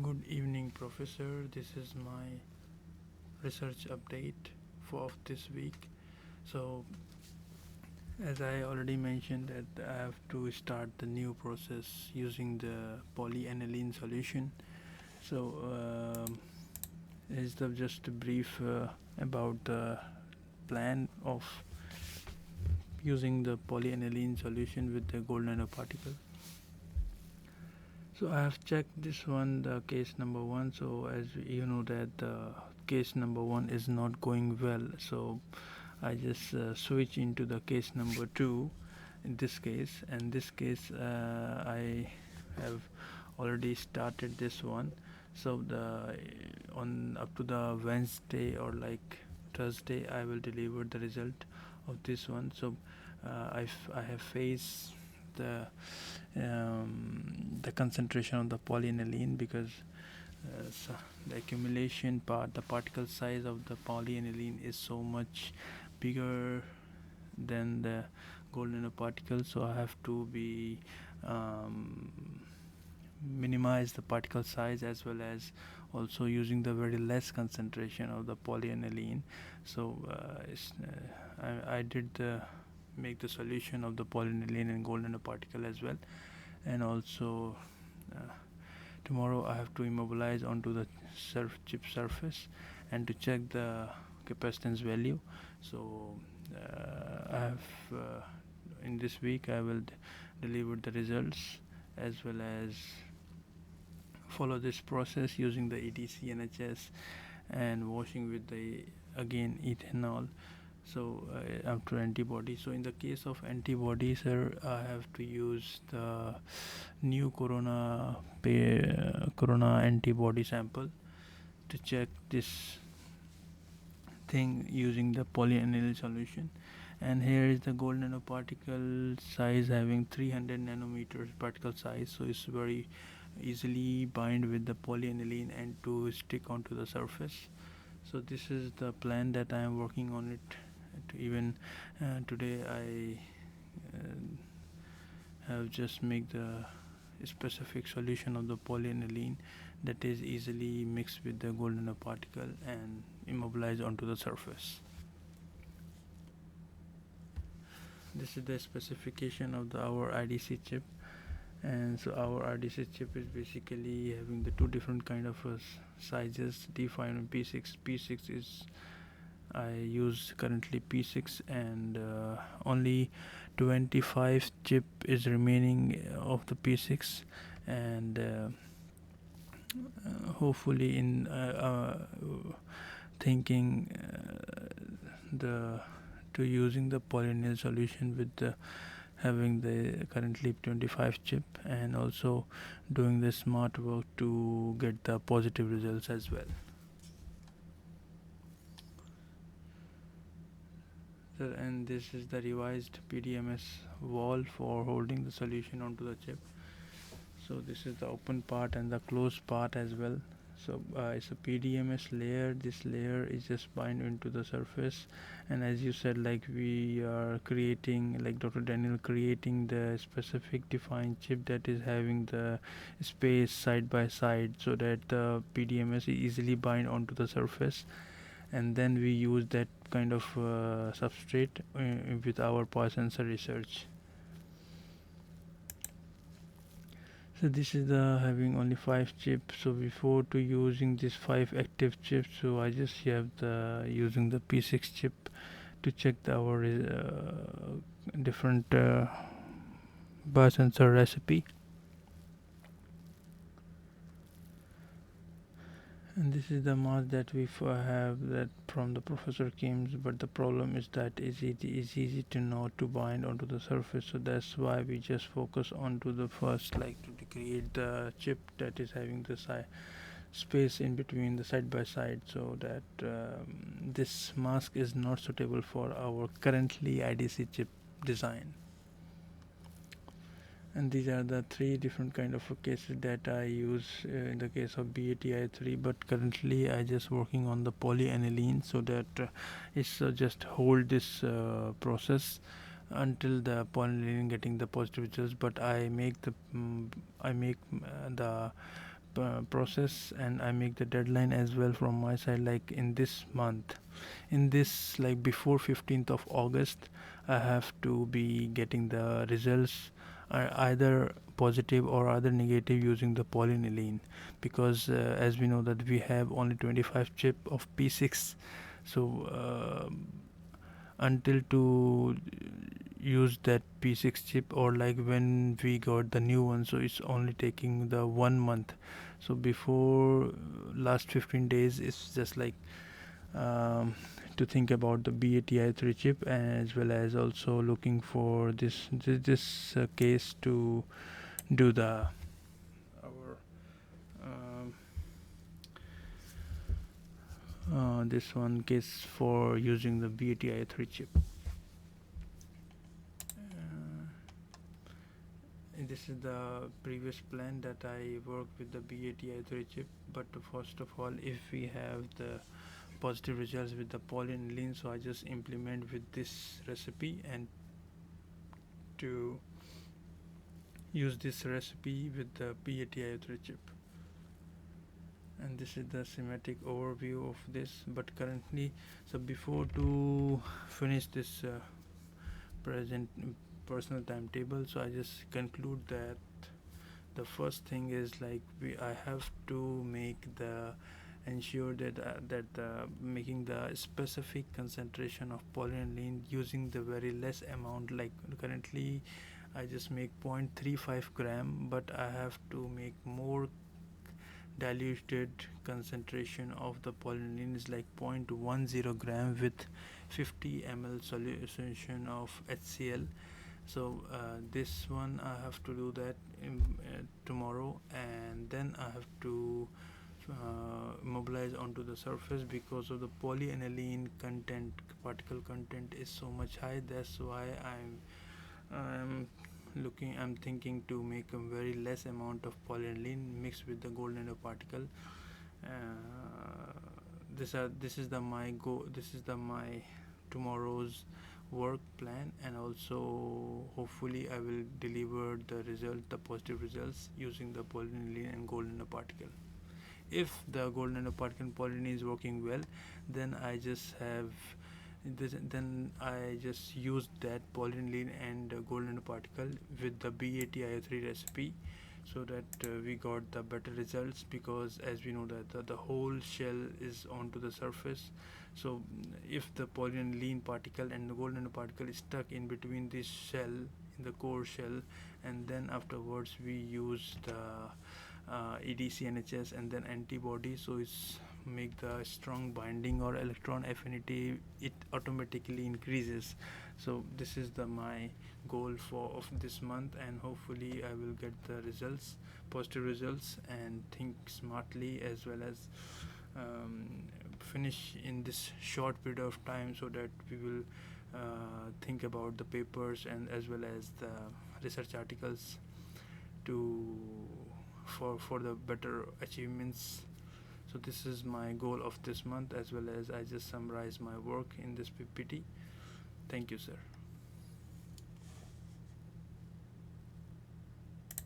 Good evening, Professor. This is my research update for of this week. So, as I already mentioned, that I have to start the new process using the polyaniline solution. So, is the just a brief about the plan of using the polyaniline solution with the gold nanoparticle. So I have checked this one, the case number one. So as you know that the case number one is not going well. So I just switch into the case number two in this case. And this case I have already started this one. So the on up to the Wednesday or like Thursday I will deliver the result of this one. So I have faced the the concentration of the polyaniline because so the accumulation part, the particle size of the polyaniline is so much bigger than the gold nanoparticle, so I have to be um, minimize the particle size as well as also using the very less concentration of the polyaniline. So I did make the solution of the polyaniline and gold nanoparticle as well, and also uh, tomorrow I have to immobilize onto the chip surface and to check the capacitance value. So I have in this week I will deliver the results as well as follow this process using the EDC NHS and washing with the again ethanol. So after antibody, so in the case of antibodies, sir, I have to use the new corona antibody sample to check this thing using the polyanilyl solution. And here is the gold nanoparticle size having 300 nanometers particle size, so it's very easily bind with the polyaniline and to stick onto the surface. So this is the plan that I am working on it. Even today I have just make the specific solution of the polyaniline that is easily mixed with the gold nanoparticle and immobilized onto the surface. This is the specification of our IDC chip, and so our IDC chip is basically having the two different kind of sizes, D5 and P6. P6 is I use currently P6, and only 25 chip is remaining of the P6, and hopefully in thinking the to using the polyanilyl solution with the having the currently 25 chip, and also doing the smart work to get the positive results as well. So, and this is the revised PDMS wall for holding the solution onto the chip. So this is the open part and the closed part as well. So it's a PDMS layer. This layer is just bind into the surface, and as you said, like we are creating, like Dr. Daniel creating the specific defined chip that is having the space side by side, so that the PDMS easily bind onto the surface, and then we use that kind of substrate with our Biosensor research. So this is the having only 5 chips. So before to using this 5 active chips, so I just have the using the P6 chip to check our different biosensor recipe. And this is the mask that we have that from the Professor Kim's, but the problem is that it's easy to know to bind onto the surface, so that's why we just focus onto the first, like to create the chip that is having the space in between the side by side, so that this mask is not suitable for our currently IDC chip design. And these are the three different kind of cases that I use in the case of BaTiO3, but currently I just working on the polyaniline, so that it's just hold this process until the polyaniline getting the positive results. But I make the process, and I make the deadline as well from my side, like in this month, in this, like before 15th of August, I have to be getting the results, either positive or either negative, using the polyaniline, because as we know that we have only 25 chip of P6. So until to use that P6 chip, or like when we got the new one, so it's only taking the 1 month. So before last 15 days, it's just like um, to think about the BaTiO3 chip, as well as also looking for this case to do the our um, this one case for using the BaTiO3 chip. And this is the previous plan that I work with the BaTiO3 chip. But first of all, if we have the positive results with the polyaniline, so I just implement with this recipe, and to use this recipe with the BaTiO3 chip. And this is the schematic overview of this. But currently, so before to finish this present personal timetable, so I just conclude that the first thing is like I have to make the ensure that making the specific concentration of polyaniline using the very less amount. Like currently I just make 0.35 gram, but I have to make more diluted concentration of the polyaniline, is like 0.10 gram with 50 ml solution of HCl. So this one I have to do that tomorrow, and then I have to mobilize onto the surface. Because of the polyaniline content, particle content is so much high, that's why I'm thinking to make a very less amount of polyaniline mixed with the gold nanoparticle. This is the my go this is the my tomorrow's work plan, and also hopefully I will deliver the positive results using the polyaniline and gold nanoparticle. If the gold nanoparticle and polyaniline is working well, then I just use that polyaniline and gold nanoparticle with the BaTiO3 recipe, so that we got the better results. Because as we know that the whole shell is onto the surface, so if the polyaniline particle and the gold nanoparticle is stuck in between this shell, in the core shell, and then afterwards we use the EDCNHS and then antibody, so it's make the strong binding or electron affinity, it automatically increases. So this is the my goal for of this month, and hopefully I will get the results, positive results, and think smartly, as well as finish in this short period of time, so that we will think about the papers and as well as the research articles to for the better achievements. So this is my goal of this month, as well as I just summarize my work in this PPT. Thank you, sir.